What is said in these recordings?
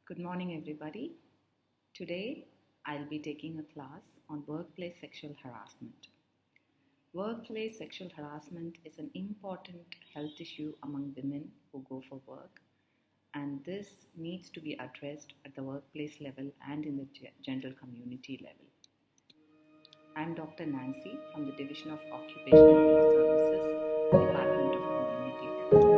Good morning, everybody. Today, I'll be taking a class on workplace sexual harassment. Workplace sexual harassment is an important health issue among women who go for work, and this needs to be addressed at the workplace level and in the general community level. I'm Dr. Nancy from the Division of Occupational Health Services, Department of Community Health.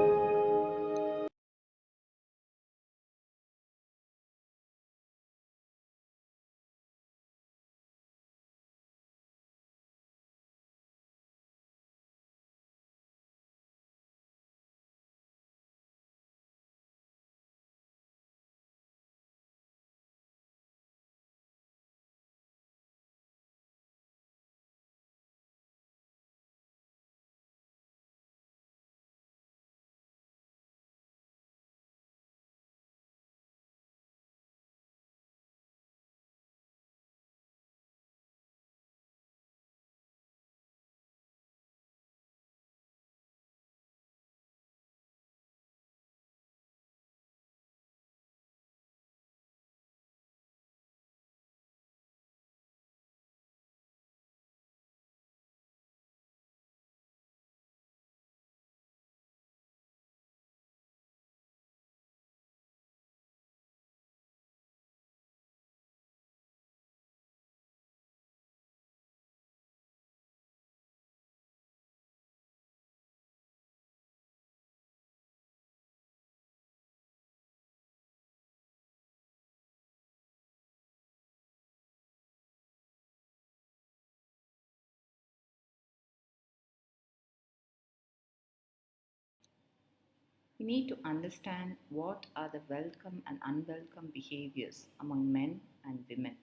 We need to understand what are the welcome and unwelcome behaviors among men and women.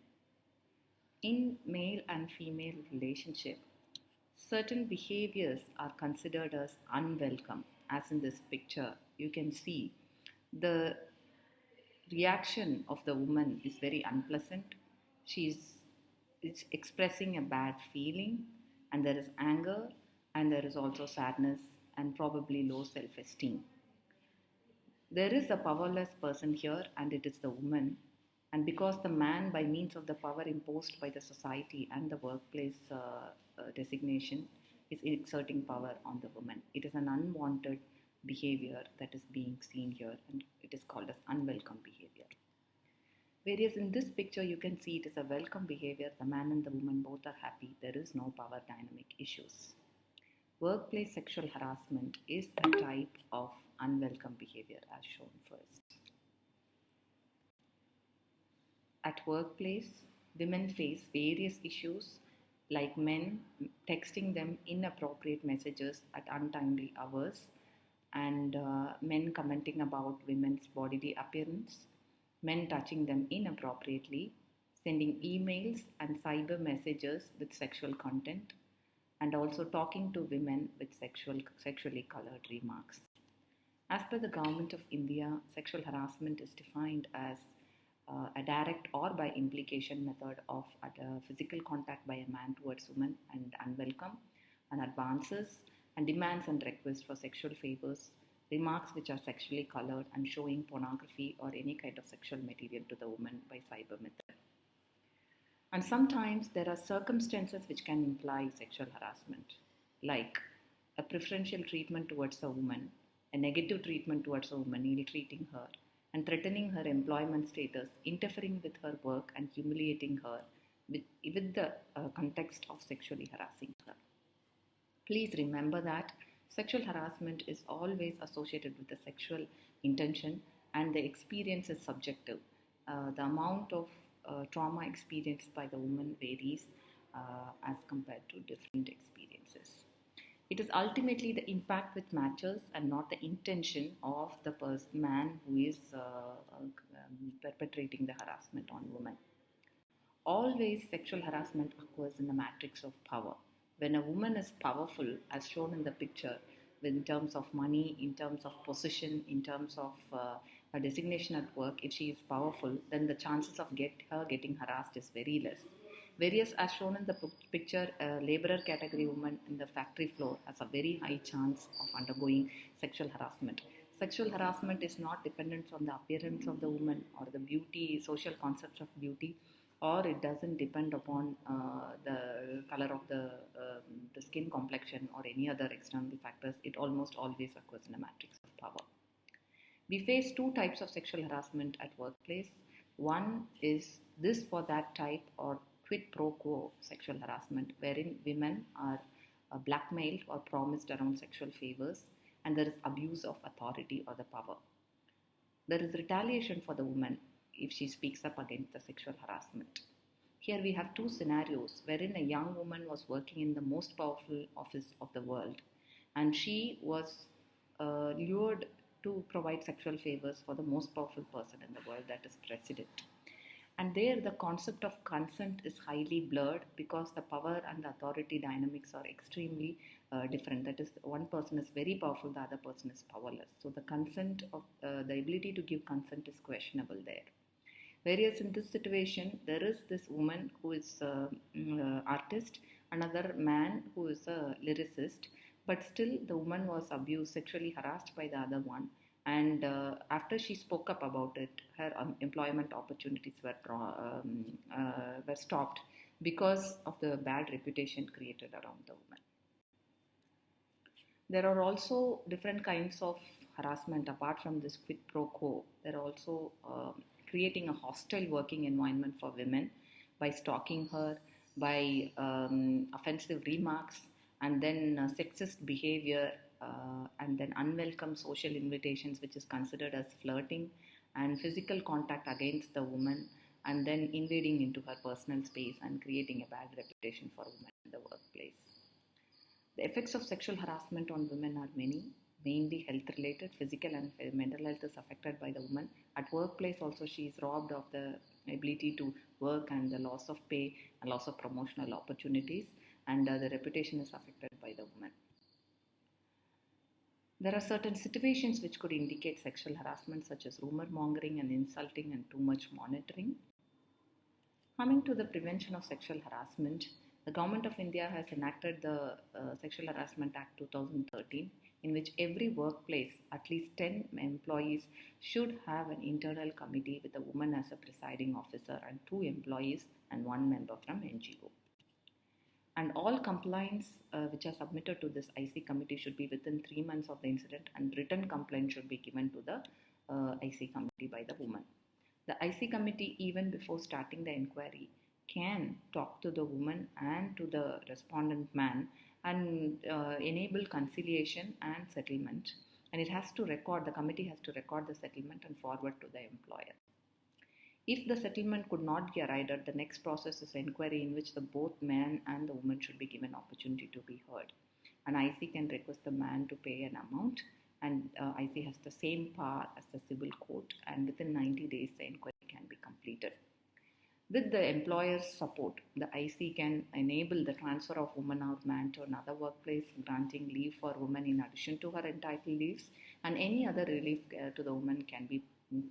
In male and female relationship, certain behaviors are considered as unwelcome. As in this picture, you can see the reaction of the woman is very unpleasant. She's is expressing a bad feeling, and there is anger, and there is also sadness, and probably low self-esteem. There is a powerless person here, and it is the woman. And because the man, by means of the power imposed by the society and the workplace designation, is exerting power on the woman, it is an unwanted behavior that is being seen here, and it is called as unwelcome behavior. Whereas in this picture, you can see it is a welcome behavior. The man and the woman both are happy. There is no power dynamic issues. Workplace sexual harassment is a type of unwelcome behavior as shown first. At workplace, women face various issues like men texting them inappropriate messages at untimely hours, and men commenting about women's bodily appearance, men touching them inappropriately, sending emails and cyber messages with sexual content, and also talking to women with sexually colored remarks. As per the Government of India, sexual harassment is defined as a direct or by implication method of physical contact by a man towards women and unwelcome, and advances and demands and requests for sexual favors, remarks which are sexually colored, and showing pornography or any kind of sexual material to the woman by cyber method. And sometimes there are circumstances which can imply sexual harassment, like a preferential treatment towards a woman, a negative treatment towards a woman, ill-treating her, and threatening her employment status, interfering with her work, and humiliating her with the context of sexually harassing her. Please remember that sexual harassment is always associated with the sexual intention, and the experience is subjective. The amount of trauma experienced by the woman varies as compared to different experiences. It is ultimately the impact which matters and not the intention of the man who is perpetrating the harassment on women. Always sexual harassment occurs in the matrix of power. When a woman is powerful, as shown in the picture, in terms of money, in terms of position, in terms of a designation at work, if she is powerful, then the chances of her getting harassed is very less. Whereas, as shown in the picture, a laborer category woman in the factory floor has a very high chance of undergoing sexual harassment. Sexual harassment is not dependent on the appearance of the woman or the beauty, social concepts of beauty, or it doesn't depend upon the color of the skin complexion or any other external factors. It almost always occurs in a matrix of power. We face two types of sexual harassment at workplace. One is this for that type or quid pro quo sexual harassment, wherein women are blackmailed or promised around sexual favors, and there is abuse of authority or the power. There is retaliation for the woman if she speaks up against the sexual harassment. Here we have two scenarios wherein a young woman was working in the most powerful office of the world, and she was lured to provide sexual favors for the most powerful person in the world, that is president. And there the concept of consent is highly blurred because the power and the authority dynamics are extremely different. That is, one person is very powerful, the other person is powerless. So the consent of the ability to give consent is questionable there. Whereas in this situation, there is this woman who is an artist, another man who is a lyricist, but still the woman was abused, sexually harassed by the other one. And after she spoke up about it, her employment opportunities were stopped because of the bad reputation created around the woman. There are also different kinds of harassment apart from this quid pro quo. There are also creating a hostile working environment for women by stalking her, by offensive remarks, and then sexist behavior, and then unwelcome social invitations, which is considered as flirting, and physical contact against the woman, and then invading into her personal space and creating a bad reputation for women in the workplace. The effects of sexual harassment on women are many, mainly health related. Physical and mental health is affected by the woman. At workplace also she is robbed of the ability to work and the loss of pay and loss of promotional opportunities, and the reputation is affected by the woman. There are certain situations which could indicate sexual harassment, such as rumor mongering and insulting and too much monitoring. Coming to the prevention of sexual harassment, the Government of India has enacted the Sexual Harassment Act 2013, in which every workplace, at least 10 employees, should have an internal committee with a woman as a presiding officer and 2 employees and 1 member from NGO. And all complaints which are submitted to this IC committee should be within 3 months of the incident, and written complaint should be given to the IC committee by the woman. The IC committee, even before starting the inquiry, can talk to the woman and to the respondent man and enable conciliation and settlement. And it has to record, the committee has to record the settlement and forward to the employer. If the settlement could not be arrived at, the next process is inquiry, in which the both man and the woman should be given opportunity to be heard. An IC can request the man to pay an amount, and IC has the same power as the civil court, and within 90 days the inquiry can be completed. With the employer's support, the IC can enable the transfer of woman or man to another workplace, granting leave for women in addition to her entitled leaves, and any other relief to the woman can be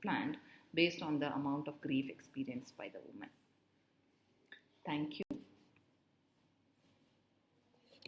planned based on the amount of grief experienced by the woman. Thank you.